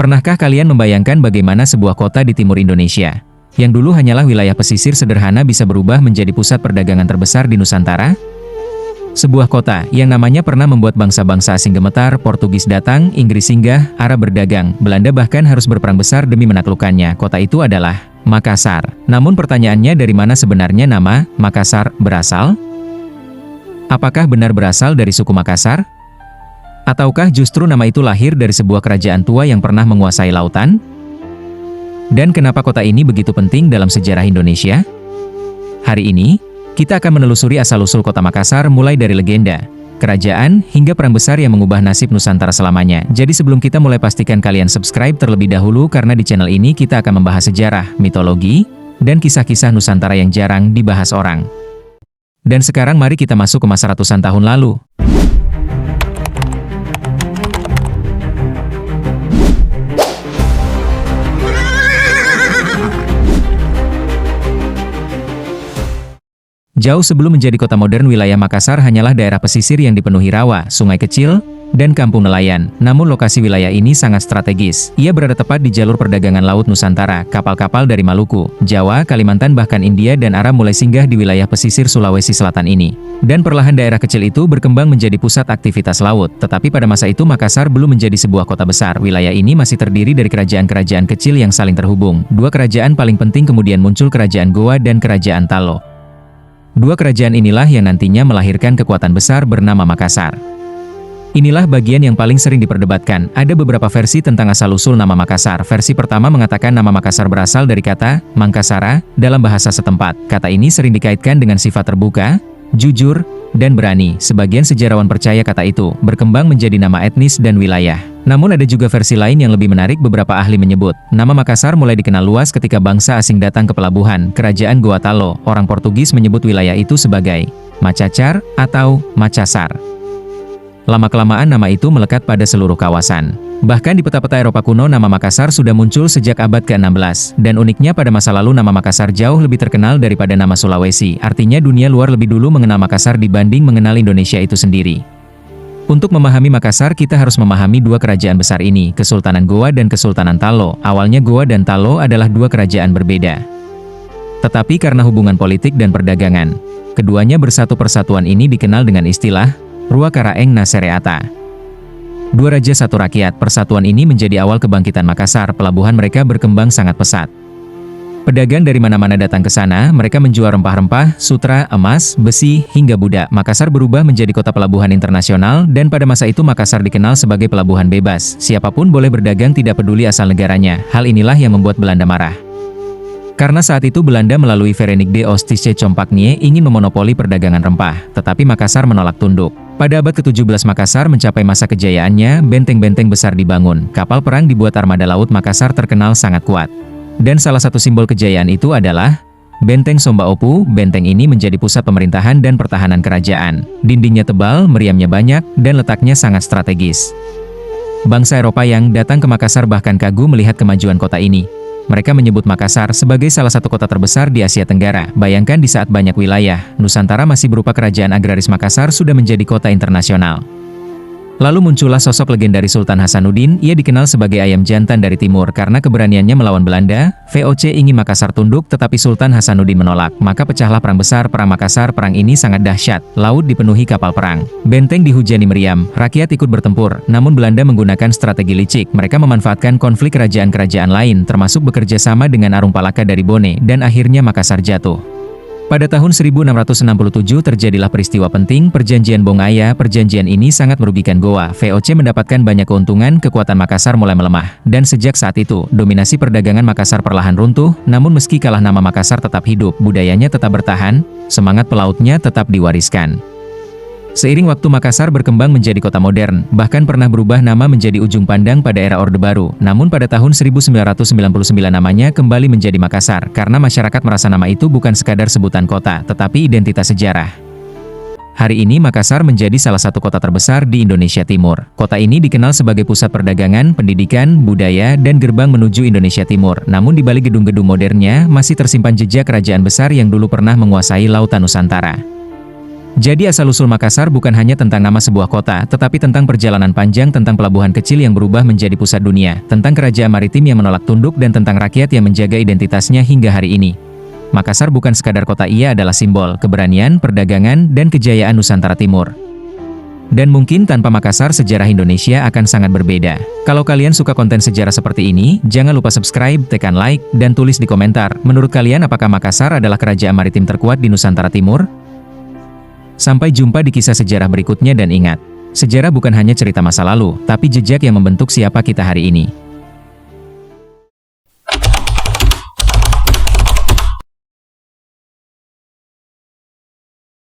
Pernahkah kalian membayangkan bagaimana sebuah kota di timur Indonesia, yang dulu hanyalah wilayah pesisir sederhana bisa berubah menjadi pusat perdagangan terbesar di Nusantara? Sebuah kota yang namanya pernah membuat bangsa-bangsa asing gemetar, Portugis datang, Inggris singgah, Arab berdagang, Belanda bahkan harus berperang besar demi menaklukkannya. Kota itu adalah Makassar. Namun pertanyaannya, dari mana sebenarnya nama Makassar berasal? Apakah benar berasal dari suku Makassar? Ataukah justru nama itu lahir dari sebuah kerajaan tua yang pernah menguasai lautan? Dan kenapa kota ini begitu penting dalam sejarah Indonesia? Hari ini, kita akan menelusuri asal-usul kota Makassar mulai dari legenda, kerajaan, hingga perang besar yang mengubah nasib Nusantara selamanya. Jadi sebelum kita mulai, pastikan kalian subscribe terlebih dahulu karena di channel ini kita akan membahas sejarah, mitologi, dan kisah-kisah Nusantara yang jarang dibahas orang. Dan sekarang mari kita masuk ke masa ratusan tahun lalu. Jauh sebelum menjadi kota modern, wilayah Makassar hanyalah daerah pesisir yang dipenuhi rawa, sungai kecil, dan kampung nelayan. Namun lokasi wilayah ini sangat strategis. Ia berada tepat di jalur perdagangan laut Nusantara. Kapal-kapal dari Maluku, Jawa, Kalimantan, bahkan India dan Arab mulai singgah di wilayah pesisir Sulawesi Selatan ini. Dan perlahan daerah kecil itu berkembang menjadi pusat aktivitas laut. Tetapi pada masa itu Makassar belum menjadi sebuah kota besar. Wilayah ini masih terdiri dari kerajaan-kerajaan kecil yang saling terhubung. Dua kerajaan paling penting kemudian muncul, Kerajaan Goa dan Kerajaan Talo. Dua kerajaan inilah yang nantinya melahirkan kekuatan besar bernama Makassar. Inilah bagian yang paling sering diperdebatkan. Ada beberapa versi tentang asal-usul nama Makassar. Versi pertama mengatakan nama Makassar berasal dari kata Mangkasara dalam bahasa setempat. Kata ini sering dikaitkan dengan sifat terbuka, jujur, dan berani. Sebagian sejarawan percaya kata itu berkembang menjadi nama etnis dan wilayah. Namun ada juga versi lain yang lebih menarik. Beberapa ahli menyebut, nama Makassar mulai dikenal luas ketika bangsa asing datang ke pelabuhan Kerajaan Goa Talo. Orang Portugis menyebut wilayah itu sebagai Macacar atau Macassar. Lama-kelamaan nama itu melekat pada seluruh kawasan. Bahkan di peta-peta Eropa kuno nama Makassar sudah muncul sejak abad ke-16. Dan uniknya pada masa lalu nama Makassar jauh lebih terkenal daripada nama Sulawesi. Artinya dunia luar lebih dulu mengenal Makassar dibanding mengenal Indonesia itu sendiri. Untuk memahami Makassar, kita harus memahami dua kerajaan besar ini, Kesultanan Goa dan Kesultanan Talo. Awalnya Goa dan Talo adalah dua kerajaan berbeda. Tetapi karena hubungan politik dan perdagangan, keduanya bersatu. Persatuan ini dikenal dengan istilah Rua Karaeng Nasereata. Dua raja satu rakyat. Persatuan ini menjadi awal kebangkitan Makassar. Pelabuhan mereka berkembang sangat pesat. Pedagang dari mana-mana datang ke sana, mereka menjual rempah-rempah, sutra, emas, besi, hingga budak. Makassar berubah menjadi kota pelabuhan internasional, dan pada masa itu Makassar dikenal sebagai pelabuhan bebas. Siapapun boleh berdagang tidak peduli asal negaranya. Hal inilah yang membuat Belanda marah. Karena saat itu Belanda melalui Verenigde de Oost-Indische Compagnie ingin memonopoli perdagangan rempah, tetapi Makassar menolak tunduk. Pada abad ke-17 Makassar mencapai masa kejayaannya, benteng-benteng besar dibangun, kapal perang dibuat, armada laut Makassar terkenal sangat kuat. Dan salah satu simbol kejayaan itu adalah Benteng Sombaopu. Benteng ini menjadi pusat pemerintahan dan pertahanan kerajaan. Dindingnya tebal, meriamnya banyak, dan letaknya sangat strategis. Bangsa Eropa yang datang ke Makassar bahkan kagum melihat kemajuan kota ini. Mereka menyebut Makassar sebagai salah satu kota terbesar di Asia Tenggara. Bayangkan di saat banyak wilayah Nusantara masih berupa kerajaan agraris, Makassar sudah menjadi kota internasional. Lalu muncullah sosok legendaris Sultan Hasanuddin. Ia dikenal sebagai ayam jantan dari timur karena keberaniannya melawan Belanda. VOC ingin Makassar tunduk, tetapi Sultan Hasanuddin menolak. Maka pecahlah perang besar, Perang Makassar. Perang ini sangat dahsyat. Laut dipenuhi kapal perang. Benteng dihujani meriam. Rakyat ikut bertempur. Namun Belanda menggunakan strategi licik. Mereka memanfaatkan konflik kerajaan-kerajaan lain, termasuk bekerja sama dengan Arung Palaka dari Bone, dan akhirnya Makassar jatuh. Pada tahun 1667 terjadilah peristiwa penting, Perjanjian Bongaya. Perjanjian ini sangat merugikan Goa. VOC mendapatkan banyak keuntungan, kekuatan Makassar mulai melemah. Dan sejak saat itu, dominasi perdagangan Makassar perlahan runtuh. Namun meski kalah, nama Makassar tetap hidup, budayanya tetap bertahan, semangat pelautnya tetap diwariskan. Seiring waktu Makassar berkembang menjadi kota modern, bahkan pernah berubah nama menjadi Ujung Pandang pada era Orde Baru. Namun pada tahun 1999 namanya kembali menjadi Makassar, karena masyarakat merasa nama itu bukan sekadar sebutan kota, tetapi identitas sejarah. Hari ini Makassar menjadi salah satu kota terbesar di Indonesia Timur. Kota ini dikenal sebagai pusat perdagangan, pendidikan, budaya, dan gerbang menuju Indonesia Timur. Namun di balik gedung-gedung modernnya, masih tersimpan jejak kerajaan besar yang dulu pernah menguasai lautan Nusantara. Jadi asal-usul Makassar bukan hanya tentang nama sebuah kota, tetapi tentang perjalanan panjang, tentang pelabuhan kecil yang berubah menjadi pusat dunia, tentang kerajaan maritim yang menolak tunduk dan tentang rakyat yang menjaga identitasnya hingga hari ini. Makassar bukan sekadar kota, ia adalah simbol keberanian, perdagangan, dan kejayaan Nusantara Timur. Dan mungkin tanpa Makassar sejarah Indonesia akan sangat berbeda. Kalau kalian suka konten sejarah seperti ini, jangan lupa subscribe, tekan like, dan tulis di komentar, menurut kalian apakah Makassar adalah kerajaan maritim terkuat di Nusantara Timur? Sampai jumpa di kisah sejarah berikutnya dan ingat, sejarah bukan hanya cerita masa lalu, tapi jejak yang membentuk siapa kita hari ini.